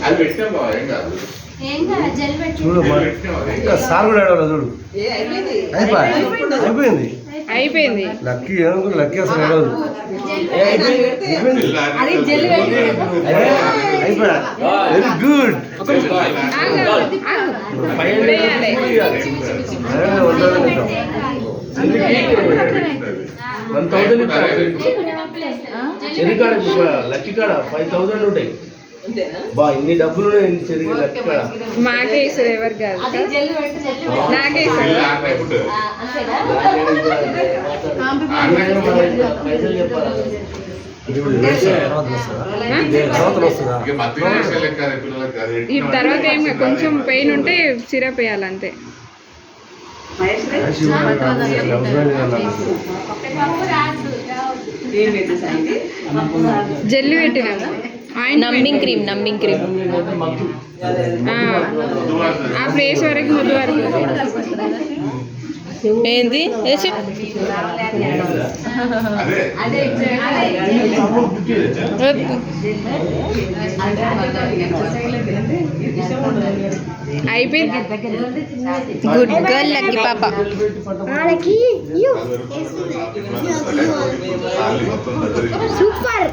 అది పెట్టినా బాగా ఏం కాదు. చూడు ఇంకా సార్ కూడా ఏడవరా చూడు. అయిపోయింది అయిపోయింది. లక్కీ ఏమనుకుంటే లక్కీ అసలు ఏడవదు. అయిపోయా వెరీ గుడ్. లక్కీ కాడ 5000 ఉంటాయి బా. ఇన్ని డబ్బులు లక్కీ కాడ మాకే ఇస్తారు, ఎవరు కాదు. నాకే ఇస్తారు. ఈ తర్వాత ఏం కొంచెం పెయిన్ ఉంటే సిరప్ వేయాలంతే. జెల్లు పెట్టినా నమ్మింగ్ క్రీమ్ ఆ ప్లేస్ వరకు ముద్దు వరకు ఏంది అయిపోయింది. గుడ్ గర్ల్ లక్కీ పాప. సూపర్.